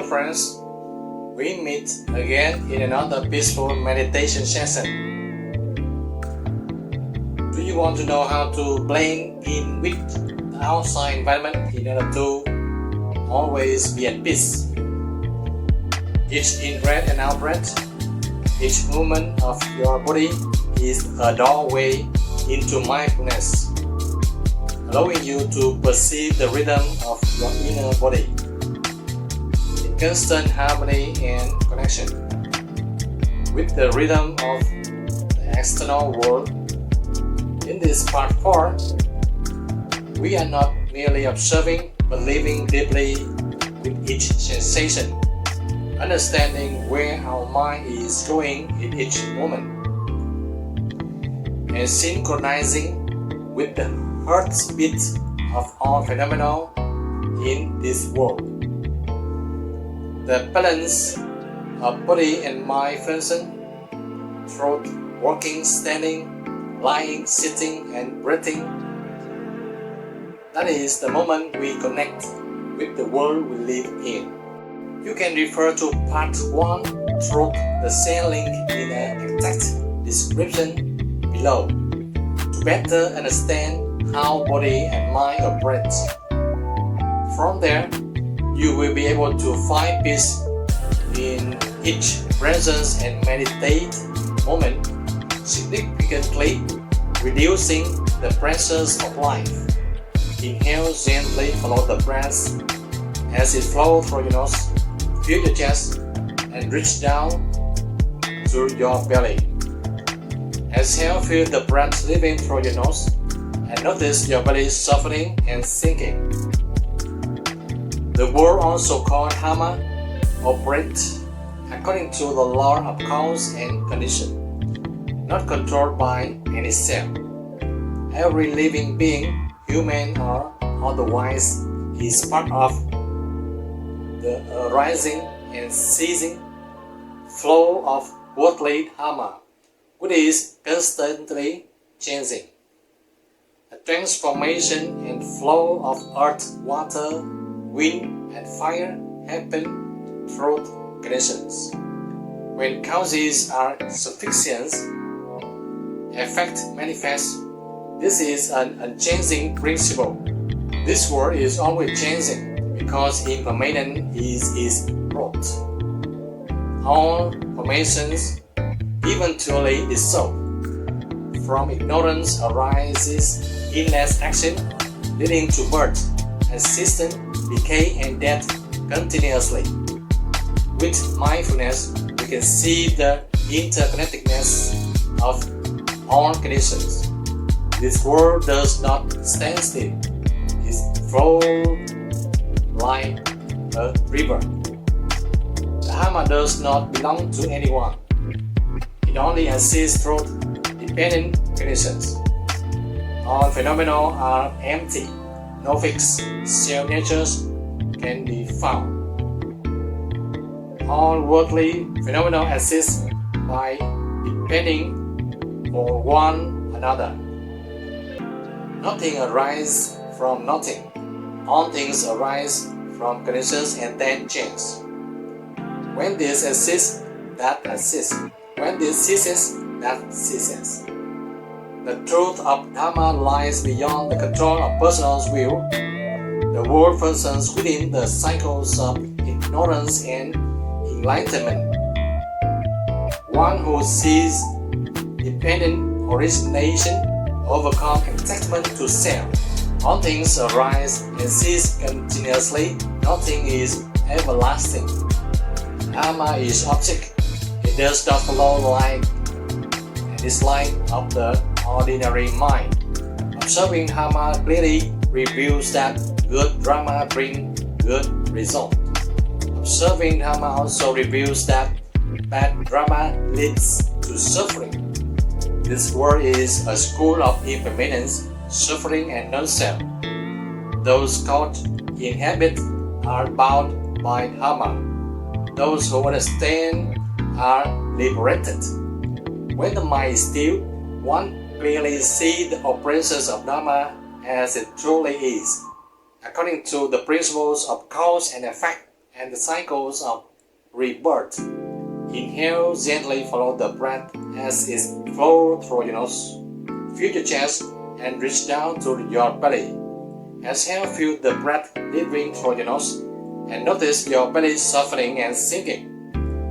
friends, we meet again in another peaceful meditation session. Do you want to know how to blend in with the outside environment in order to always be at peace? Each in-breath and out-breath, each movement of your body is a doorway into mindfulness, allowing you to perceive the rhythm of your inner body in constant harmony and connection with the rhythm of the external world. In this part 4, we are not merely observing but living deeply with each sensation, understanding where our mind is going in each moment, and synchronizing with the heartbeat of all phenomena in this world. The balance of body and mind function, throat, walking, standing, lying, sitting, and breathing. That is the moment we connect with the world we live in. You can refer to part 1 through the same link in an exact description below to better understand how body and mind operate. From there, you will be able to find peace in each presence and meditate moment, significantly reducing the pressures of life. Inhale gently, follow the breath as it flows through your nose. Feel your chest and reach down to your belly. Exhale, feel the breath leaving through your nose and notice your belly softening and sinking. The world, also called Dharma, operates according to the law of cause and condition, not controlled by any cell. Every living being, human or otherwise, is part of the arising and ceasing flow of worldly Dharma, which is constantly changing. A transformation and flow of earth, water, wind, and fire happen through conditions. When causes are sufficient, effect manifests. This is an unchanging principle. This world is always changing because impermanence is its root. All formations eventually dissolve. From ignorance arises endless action, leading to birth, existence, decay, and death continuously. With mindfulness, we can see the interconnectedness of all conditions. This world does not stand still. It flows like a river. The Dharma does not belong to anyone. It only exists through dependent conditions. All phenomena are empty. No fixed self natures can be found. All worldly phenomena exist by depending on one another. Nothing arises from nothing. All things arise from conditions and then change. When this exists, that exists. When this ceases, that ceases. The truth of Dharma lies beyond the control of personal will. The world functions within the cycles of ignorance and enlightenment. One who sees dependent origination overcome attachment to self. All things arise and cease continuously. Nothing is everlasting. Dharma is object. It does not follow like and dislike of the ordinary mind. Observing Dharma clearly reveals that good Dharma brings good result. Observing Dharma also reveals that bad Dharma leads to suffering. This world is a school of impermanence, suffering, and non-self. Those caught in habit are bound by Dharma. Those who understand are liberated. When the mind is still, one clearly sees the operations of Dharma as it truly is, according to the principles of cause and effect and the cycles of rebirth. Inhale, gently follow the breath as it flows through your nose. Feel your chest and reach down to your belly. Exhale, feel the breath leaving through your nose and notice your belly softening and sinking.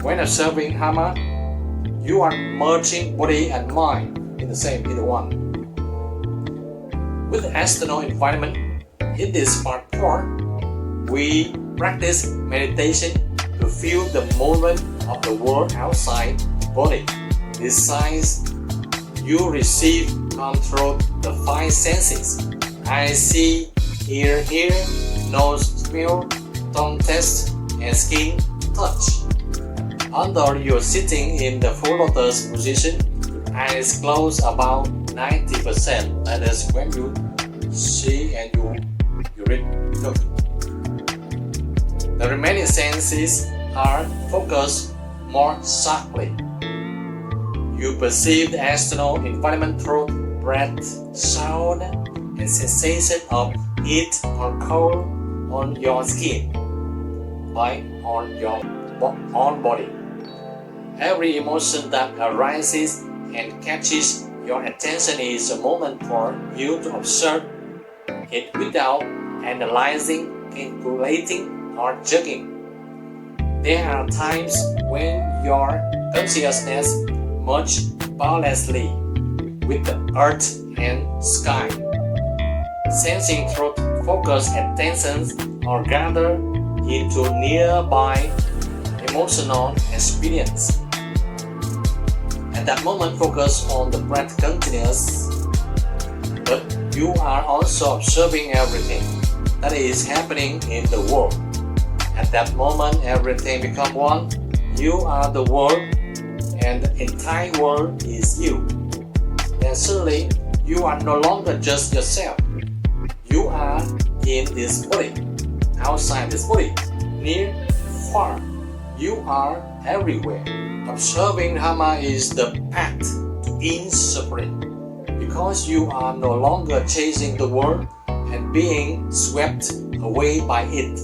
When observing Dharma, you are merging body and mind in the one. With the external environment, in this part 4, we practice meditation to feel the movement of the world outside the body. These signs you receive come through the 5 senses: eye see, ear hear, nose smell, tongue taste, and skin touch. Although you're sitting in the full lotus position, eyes closed about 90%. That is when you see and you read, look. The remaining senses are focused more sharply. You perceive the external environment through breath, sound, and sensation of heat or cold on your skin, like on your own body. Every emotion that arises and catches your attention is a moment for you to observe it without analyzing, calculating, or judging. There are times when your consciousness merges powerlessly with the earth and sky. Sensing through focused attentions or gather into nearby emotional experience. At that moment, focus on the breath continues, but you are also observing everything that is happening in the world. At that moment, everything becomes one. You are the world, and the entire world is you. Then suddenly, you are no longer just yourself. You are in this body, outside this body, near, far. You are everywhere. Observing Dharma is the path to inner-suffering, because you are no longer chasing the world and being swept away by it.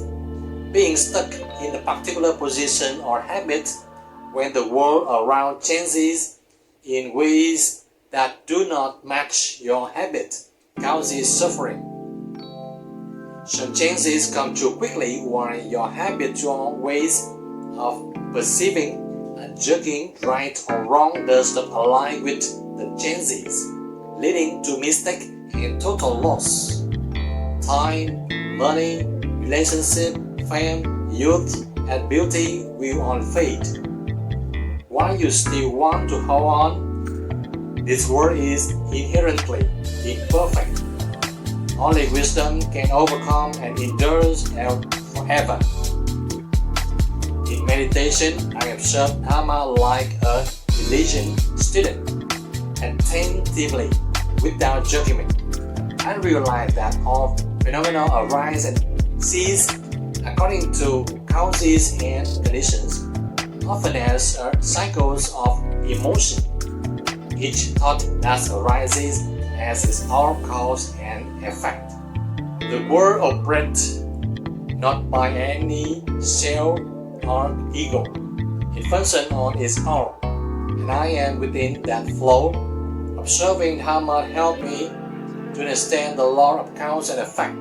Being stuck in a particular position or habit when the world around changes in ways that do not match your habit causes suffering. Some changes come too quickly while your habitual ways of perceiving and judging right or wrong does not align with the changes, leading to mistake and total loss. Time, money, relationship, fame, youth, and beauty will all fade. While you still want to hold on, this world is inherently imperfect. Only wisdom can overcome and endure forever. In meditation, I observe Dharma like a diligent student, attentively, without judgment. I realize that all phenomena arise and cease according to causes and conditions, often as cycles of emotion. Each thought that arises has its own cause and effect. The world operates not by any shell or ego. It functions on its own, and I am within that flow. Observing Dharma helped me to understand the law of cause and effect,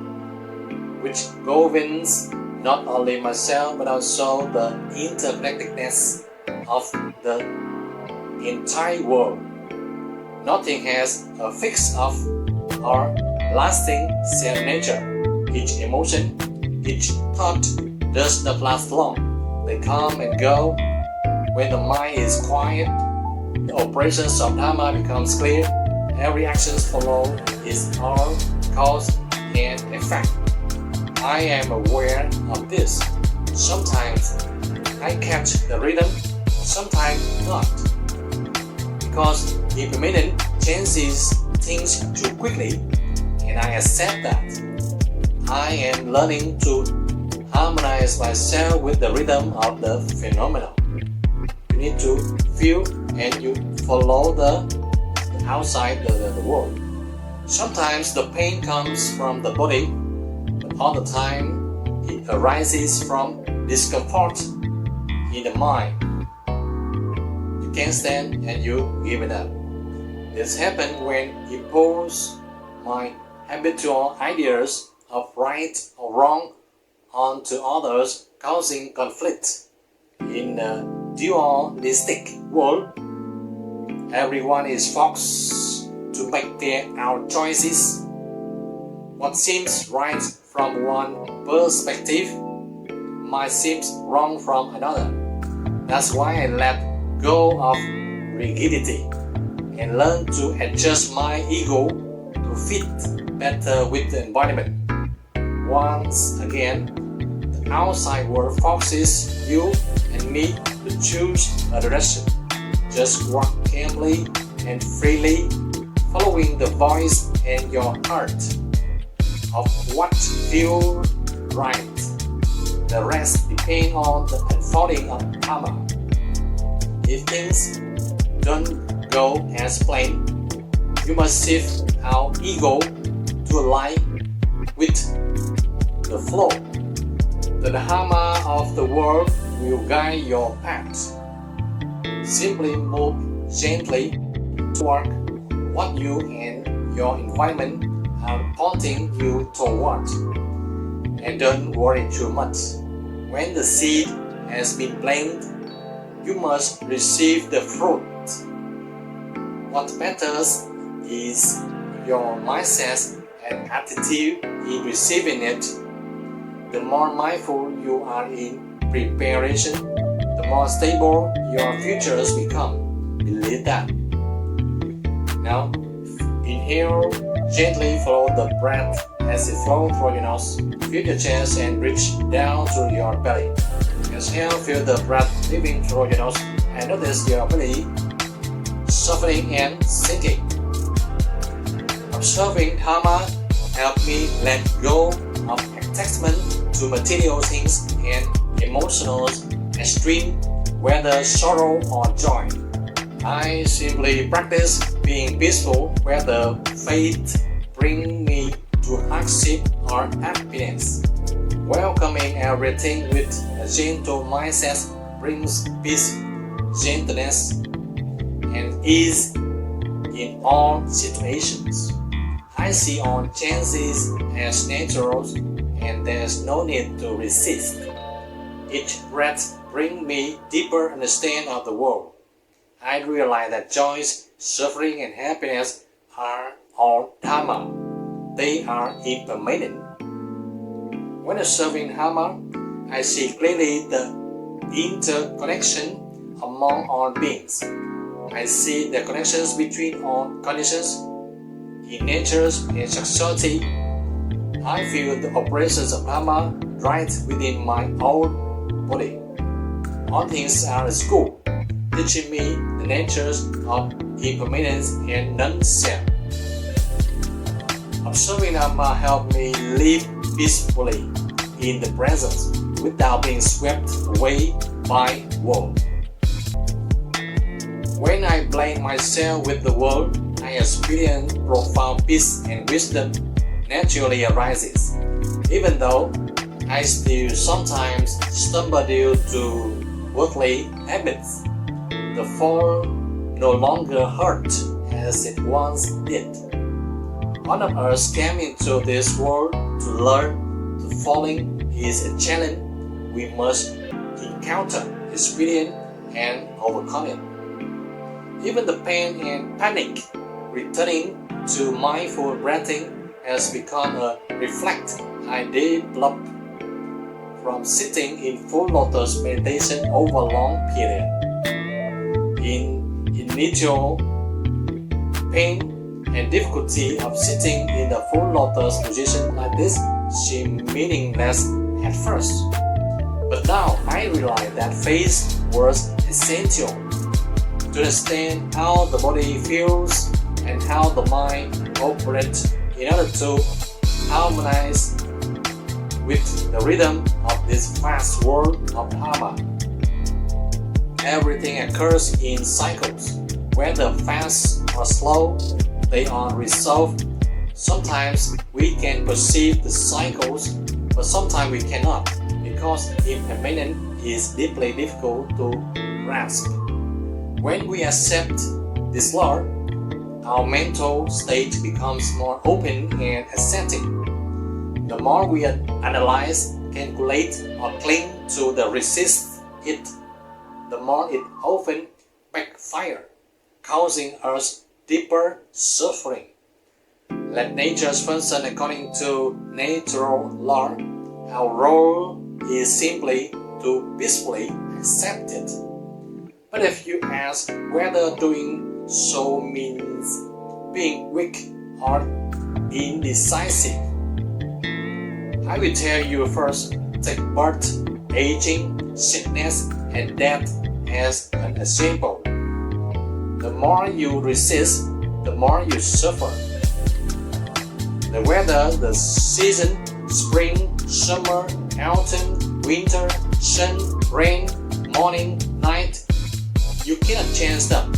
which governs not only myself but also the interconnectedness of the entire world. Nothing has a fixed or lasting self-nature. Each emotion, each thought does not last long. They come and go. When the mind is quiet, the operations of Dharma becomes clear. Every action follows its own cause and effect. I am aware of this. Sometimes I catch the rhythm, sometimes not. Because impermanence changes things too quickly, and I accept that. I am learning to harmonize myself with the rhythm of the phenomenon. You need to feel and you follow the outside the world. Sometimes the pain comes from the body, but all the time it arises from discomfort in the mind. You can't stand and you give it up. This happens when impose my habitual ideas of right or wrong onto others, causing conflict. In a dualistic world, everyone is forced to make their own choices. What seems right from one perspective might seem wrong from another. That's why I let go of rigidity and learn to adjust my ego to fit better with the environment. Once again, the outside world forces you and me to choose a direction. Just walk calmly and freely, following the voice in your heart of what feels right. The rest depends on the unfolding of Dharma. If things don't go as planned, you must shift our ego to align with the flow. The Dharma of the world will guide your path. Simply move gently toward what you and your environment are pointing you toward. And don't worry too much. When the seed has been planted, you must receive the fruit. What matters is your mindset and attitude in receiving it. The more mindful you are in preparation, the more stable your futures become. Believe that. Now, inhale, gently follow the breath as it flows through your nose. Feel your chest and reach down through your belly. Exhale, feel the breath leaving through your nose and notice your belly softening and sinking. Observing Dharma help me let go of attachment to material things and emotional extreme, whether sorrow or joy. I simply practice being peaceful, whether faith brings me to hardship or happiness. Welcoming everything with a gentle mindset brings peace, gentleness, and ease in all situations. I see all chances as natural and there's no need to resist. Each breath brings me deeper understanding of the world. I realize that joy, suffering, and happiness are all Dharma. They are impermanent. When observing Dharma, I see clearly the interconnection among all beings. I see the connections between all conditions in nature and society. I feel the operations of Dharma right within my own body. All things are a school, teaching me the natures of impermanence and non-self. Observing Dharma helps me live peacefully in the present without being swept away by world. When I blend myself with the world, I experience profound peace and wisdom naturally arises. Even though I still sometimes stumble due to worldly habits, the fall no longer hurt as it once did. All of us came into this world to learn that falling is a challenge we must encounter, experience, and overcome it. Even the pain and panic, returning to mindful breathing has become a reflex I developed from sitting in full lotus meditation over a long period. In initial pain and difficulty of sitting in the full lotus position like this seemed meaningless at first. But now I realize that phase was essential to understand how the body feels and how the mind operates in order to harmonize with the rhythm of this vast world of Dharma. Everything occurs in cycles, whether fast or slow, they are resolved. Sometimes we can perceive the cycles, but sometimes we cannot, because because impermanence is deeply difficult to grasp. When we accept this law, our mental state becomes more open and accepting. The more we analyze, calculate, or cling to the resist it, the more it often backfires, causing us deeper suffering. Let nature function according to natural law. Our role is simply to peacefully accept it. But if you ask whether doing so means being weak or indecisive, I will tell you first, take birth, aging, sickness, and death as an example. The more you resist, the more you suffer. The weather, the season, spring, summer, autumn, winter, sun, rain, morning, night, you cannot change them.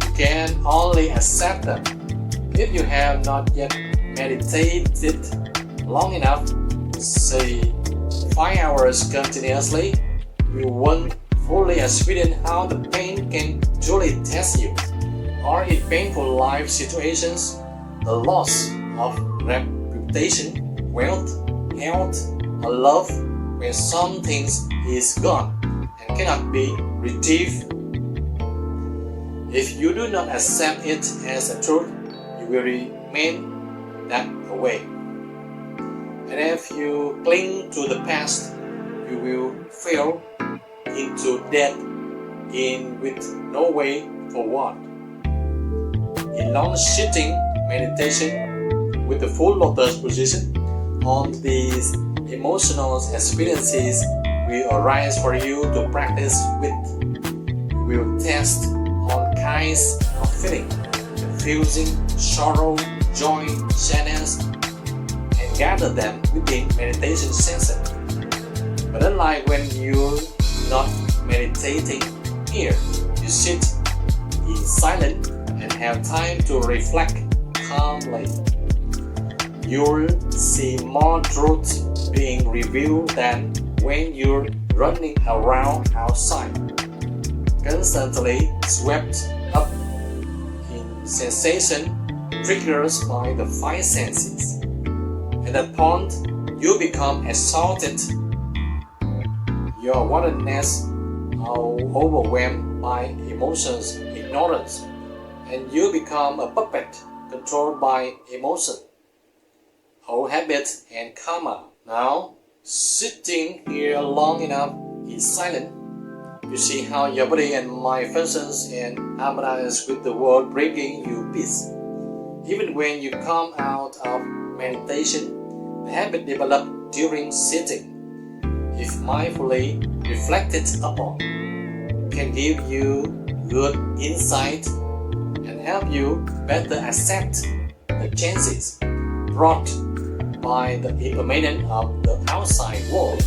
You can only accept them. If you have not yet meditated long enough, say 5 hours continuously, you won't fully experience how the pain can truly test you. Or in painful life situations, the loss of reputation, wealth, health, or love, when something is gone and cannot be retrieved. If you do not accept it as a truth, you will remain that way. And if you cling to the past, you will fall into death with no way forward. In long-sitting meditation with the full lotus position, all these emotional experiences will arise for you to practice with. You will test all kinds of feeling, confusing, sorrow, joy, sadness, and gather them within meditation session. But unlike when you're not meditating here, you sit in silence and have time to reflect calmly. You'll see more truth being revealed than when you're running around outside, constantly swept up in sensation triggered by the 5 senses. At that point, you become exhausted. Your awareness are overwhelmed by emotions, ignorance, and you become a puppet controlled by emotion, old habits, and karma. Now, sitting here long enough in silence, you see how your body and mind functions and harmonize with the world, bringing you peace. Even when you come out of meditation, the habit developed during sitting, if mindfully reflected upon, can give you good insight and help you better accept the changes brought by the impermanence of the outside world.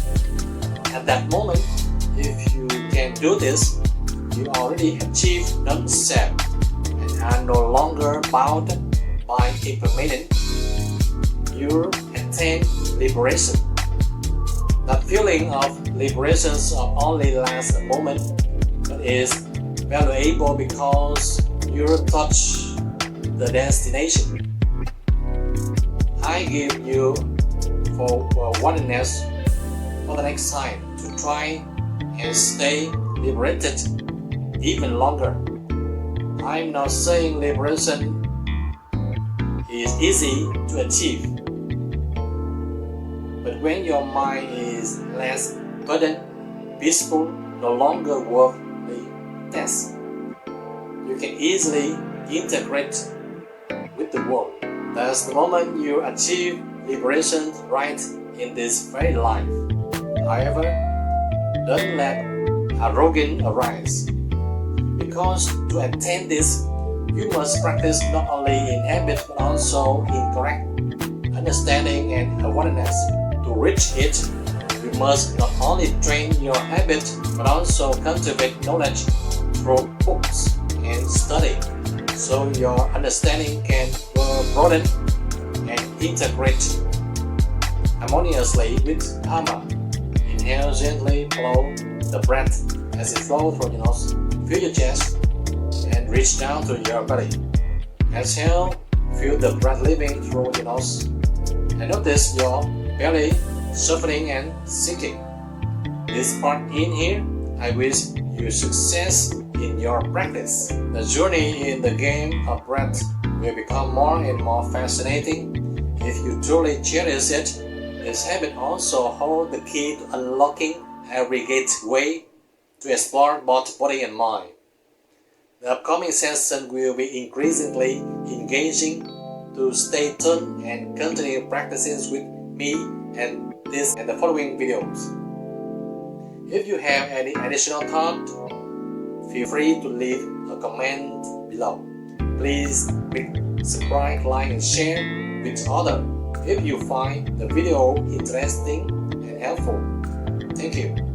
At that moment, if you can do this, you already achieve non-self and are no longer bound by impermanence. You attain liberation. That feeling of liberation only lasts a moment, but is valuable because you touch the destination. I give you for oneness for the next time to try and stay liberated even longer. I'm not saying liberation is easy to achieve, but when your mind is less burdened, peaceful, no longer worth the test, you can easily integrate with the world. That's the moment you achieve liberation right in this very life. However, don't let arrogance arise, because to attain this, you must practice not only in habit but also in correct understanding and awareness. To reach it, you must not only train your habit but also cultivate knowledge through books and study, so your understanding can broaden and integrate. harmoniously with Dharma. Inhale gently, blow the breath as it flows through your nose. Feel your chest and reach down to your belly. Exhale, feel the breath leaving through your nose. And notice your belly softening and sinking. This part in here, I wish you success in your practice. The journey in the game of breath will become more and more fascinating if you truly cherish it. This habit also holds the key to unlocking every gateway to explore both body and mind. The upcoming session will be increasingly engaging. To stay tuned and continue practices with me and this and the following videos. If you have any additional thought, feel free to leave a comment below. Please click subscribe, like and share with others if you find the video interesting and helpful. Thank you.